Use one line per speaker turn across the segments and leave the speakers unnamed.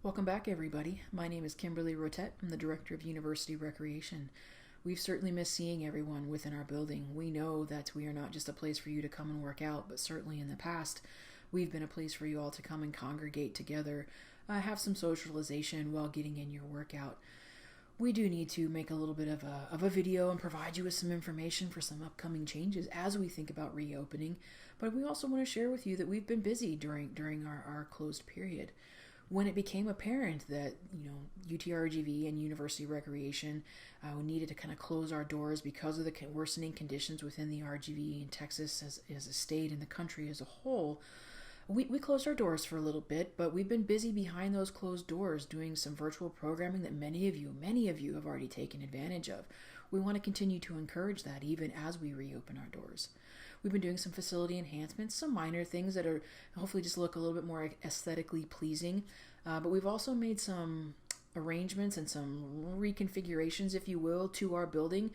Welcome back, everybody. My name is Kimberly Rotet. I'm the Director of University Recreation. We've certainly missed seeing everyone within our building. We know that we are not just a place for you to come and work out, but certainly in the past, we've been a place for you all to come and congregate together, have some socialization while getting in your workout. We do need to make a little bit of a video and provide you with some information for some upcoming changes as we think about reopening. But we also want to share with you that we've been busy during our closed period. When it became apparent that UTRGV and University Recreation we needed to kind of close our doors because of the worsening conditions within the RGV in Texas as a state and the country as a whole, we closed our doors for a little bit, but we've been busy behind those closed doors doing some virtual programming that many of you have already taken advantage of. We want to continue to encourage that even as we reopen our doors. We've been doing some facility enhancements, some minor things that are hopefully just look a little bit more aesthetically pleasing, but we've also made some arrangements and some reconfigurations, if you will, to our building,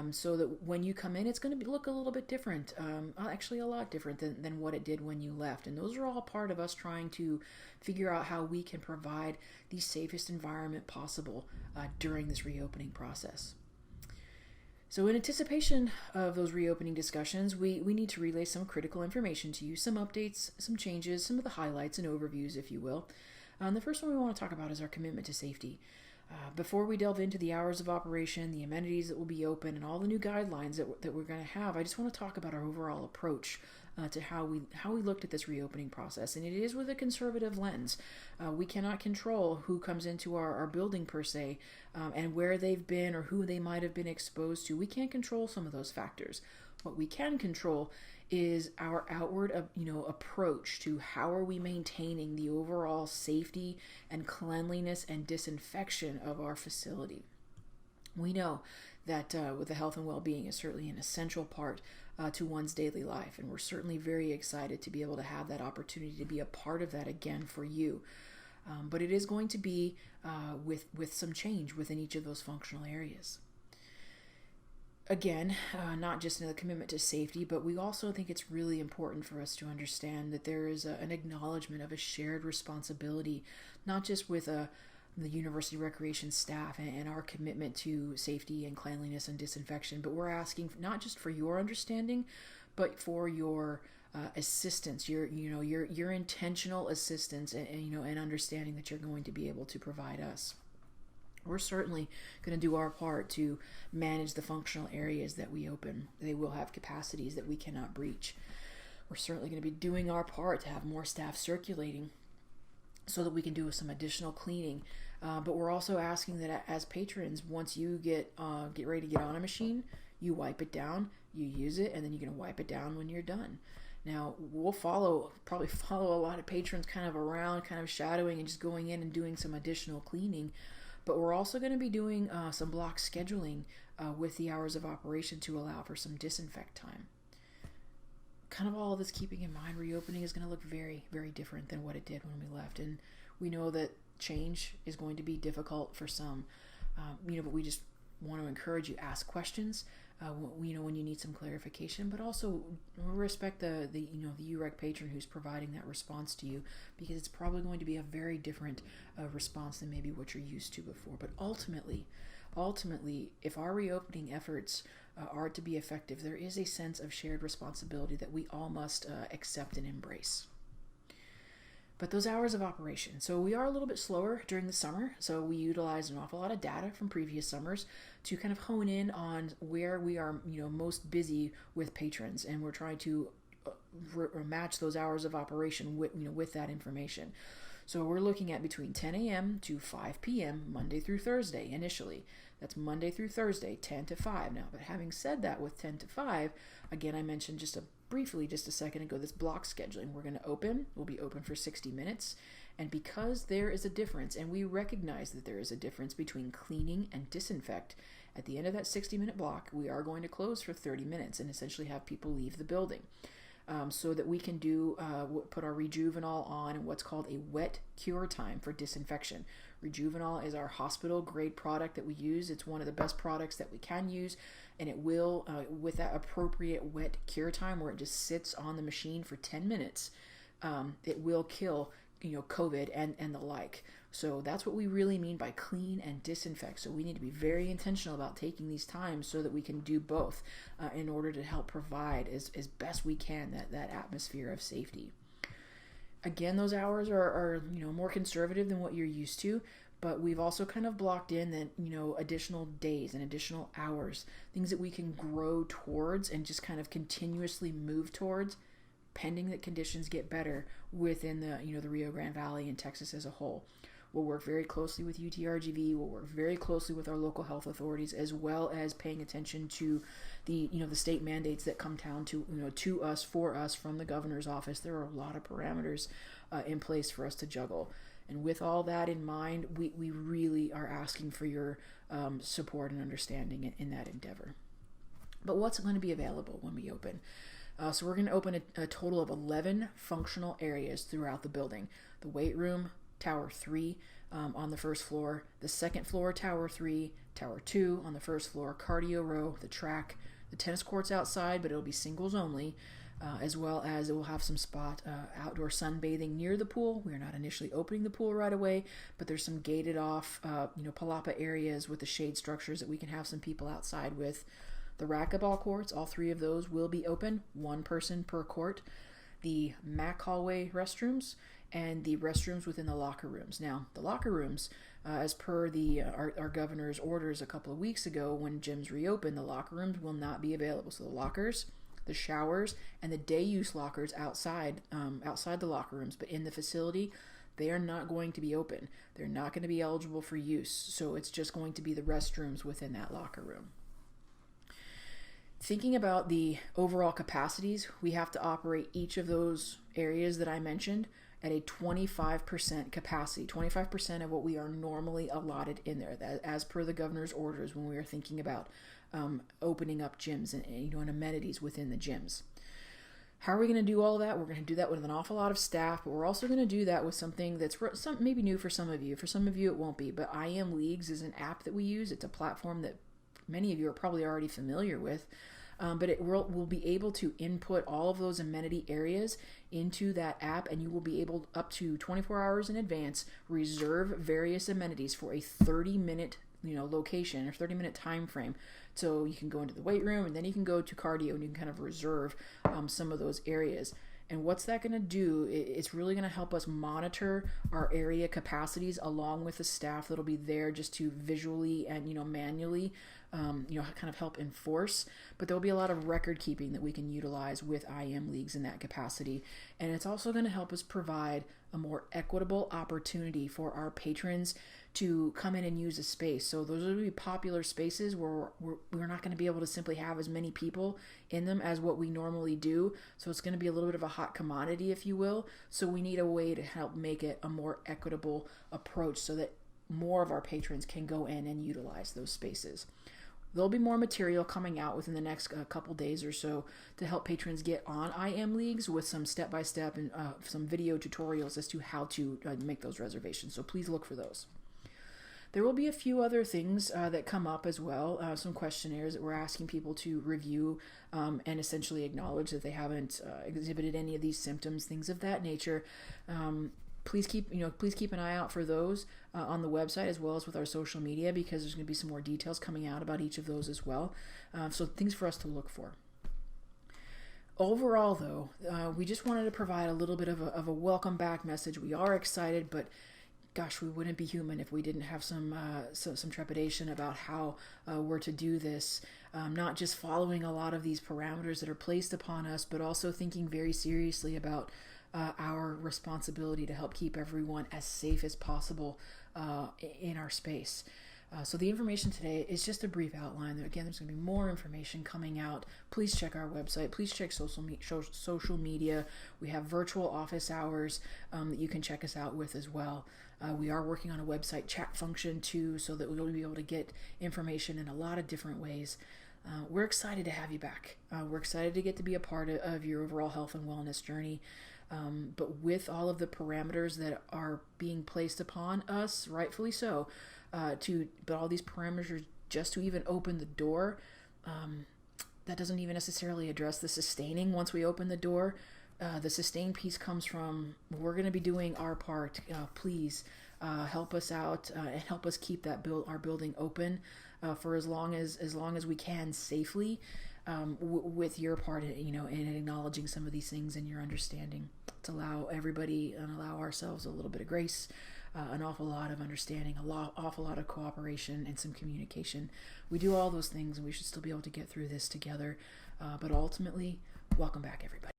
so that when you come in, it's going to look a little bit different, actually a lot different than what it did when you left. And those are all part of us trying to figure out how we can provide the safest environment possible during this reopening process. So in anticipation of those reopening discussions, we need to relay some critical information to you, some updates, some changes, some of the highlights and overviews, if you will. The first one we want to talk about is our commitment to safety. Before we delve into the hours of operation, the amenities that will be open, and all the new guidelines that we're going to have, I just want to talk about our overall approach to how we looked at this reopening process. And it is with a conservative lens. We cannot control who comes into our building per se, and where they've been or who they might have been exposed to. We can't control some of those factors. What we can control is our outward approach to how are we maintaining the overall safety and cleanliness and disinfection of our facility. We know that with the health and well-being is certainly an essential part to one's daily life, and we're certainly very excited to be able to have that opportunity to be a part of that again for you. But it is going to be with some change within each of those functional areas. Again, not just in the commitment to safety, but we also think it's really important for us to understand that there is an acknowledgement of a shared responsibility, not just with the University Recreation staff and our commitment to safety and cleanliness and disinfection, but we're asking not just for your understanding, but for your assistance, your intentional assistance, and understanding that you're going to be able to provide us. We're certainly going to do our part to manage the functional areas that we open. They will have capacities that we cannot breach. We're certainly going to be doing our part to have more staff circulating so that we can do some additional cleaning. But we're also asking that as patrons, once you get ready to get on a machine, you wipe it down, you use it, and then you're going to wipe it down when you're done. Now, we'll probably follow a lot of patrons kind of around, kind of shadowing and just going in and doing some additional cleaning. But we're also going to be doing some block scheduling with the hours of operation to allow for some disinfect time. Kind of all of this keeping in mind, reopening is going to look very, very different than what it did when we left. And we know that change is going to be difficult for some, but we just want to encourage you, ask questions, when you need some clarification, but also respect the UREC patron who's providing that response to you, because it's probably going to be a very different response than maybe what you're used to before. But ultimately, if our reopening efforts are to be effective, there is a sense of shared responsibility that we all must accept and embrace. But those hours of operation. So we are a little bit slower during the summer. So we utilize an awful lot of data from previous summers to kind of hone in on where we are, most busy with patrons, and we're trying to match those hours of operation with that information. So we're looking at between 10 a.m. to 5 p.m. Monday through Thursday initially. That's Monday through Thursday, 10 to 5 now. But having said that, with 10 to 5, again, I mentioned briefly just a second ago, this block scheduling. We'll be open for 60 minutes. And because there is a difference, and we recognize that there is a difference between cleaning and disinfect, at the end of that 60-minute block, we are going to close for 30 minutes and essentially have people leave the building. So that we can put our Rejuvenol on in what's called a wet cure time for disinfection. Rejuvenol is our hospital grade product that we use. It's one of the best products that we can use, and it will, with that appropriate wet cure time where it just sits on the machine for 10 minutes, it will kill COVID and the like. So that's what we really mean by clean and disinfect. So we need to be very intentional about taking these times so that we can do both in order to help provide as best we can that atmosphere of safety. Again, those hours are more conservative than what you're used to, but we've also kind of blocked in that, additional days and additional hours, things that we can grow towards and just kind of continuously move towards, pending that conditions get better within the Rio Grande Valley and Texas as a whole. We'll work very closely with UTRGV. We'll work very closely with our local health authorities, as well as paying attention to the state mandates that come down to us, for us, from the governor's office. There are a lot of parameters in place for us to juggle. And with all that in mind, we really are asking for your support and understanding in that endeavor. But what's going to be available when we open? So we're going to open a total of 11 functional areas throughout the building. The weight room, Tower 3 on the first floor, the second floor, Tower 3, Tower 2 on the first floor, cardio row, the track, the tennis courts outside, but it'll be singles only, as well as it will have some spot outdoor sunbathing near the pool. We're not initially opening the pool right away, but there's some gated off, palapa areas with the shade structures that we can have some people outside with. The racquetball courts, all 3 of those will be open, 1 person per court. The MAC hallway restrooms, and the restrooms within the locker rooms. Now, the locker rooms, as per our governor's orders a couple of weeks ago, when gyms reopened, the locker rooms will not be available. So the lockers, the showers, and the day use lockers outside the locker rooms, but in the facility, they are not going to be open. They're not going to be eligible for use. So it's just going to be the restrooms within that locker room. Thinking about the overall capacities, we have to operate each of those areas that I mentioned at a 25% capacity, 25% of what we are normally allotted in there, as per the governor's orders when we are thinking about opening up gyms and amenities within the gyms. How are we going to do all that? We're going to do that with an awful lot of staff, but we're also going to do that with something that's maybe new for some of you. For some of you, it won't be, but IM Leagues is an app that we use. It's a platform that many of you are probably already familiar with. But it will be able to input all of those amenity areas into that app, and you will be able, up to 24 hours in advance, reserve various amenities for a 30-minute location or 30-minute time frame. So you can go into the weight room, and then you can go to cardio, and you can kind of reserve some of those areas. And what's that going to do? It's really going to help us monitor our area capacities along with the staff that'll be there just to visually and manually kind of help enforce. But there'll be a lot of record keeping that we can utilize with IM Leagues in that capacity. And it's also going to help us provide a more equitable opportunity for our patrons to come in and use a space. So those are going to be popular spaces where we're not going to be able to simply have as many people in them as what we normally do. So it's going to be a little bit of a hot commodity, if you will. So we need a way to help make it a more equitable approach so that more of our patrons can go in and utilize those spaces. There'll be more material coming out within the next couple days or so to help patrons get on IM Leagues with some step-by-step and some video tutorials as to how to make those reservations. So please look for those. There will be a few other things that come up as well, some questionnaires that we're asking people to review and essentially acknowledge that they haven't exhibited any of these symptoms, things of that nature. Please keep an eye out for those on the website as well as with our social media, because there's going to be some more details coming out about each of those as well. So things for us to look for. Overall, though, we just wanted to provide a little bit of a welcome back message. We are excited, but gosh, we wouldn't be human if we didn't have some trepidation about how we're to do this. Not just following a lot of these parameters that are placed upon us, but also thinking very seriously about our responsibility to help keep everyone as safe as possible in our space. So the information today is just a brief outline. Again, there's going to be more information coming out. Please check our website. Please check social media. We have virtual office hours that you can check us out with as well. We are working on a website chat function too, so that we'll be able to get information in a lot of different ways. We're excited to have you back. We're excited to get to be a part of your overall health and wellness journey. But with all of the parameters that are being placed upon us, rightfully so, but all these parameters just to even open the door, that doesn't even necessarily address the sustaining once we open the door. The sustained piece comes from, we're going to be doing our part. Please help us out and help us keep our building open for as long as we can safely, with your part, in acknowledging some of these things and your understanding, to allow everybody and allow ourselves a little bit of grace, an awful lot of understanding, awful lot of cooperation, and some communication. We do all those things, and we should still be able to get through this together. But ultimately, welcome back, everybody.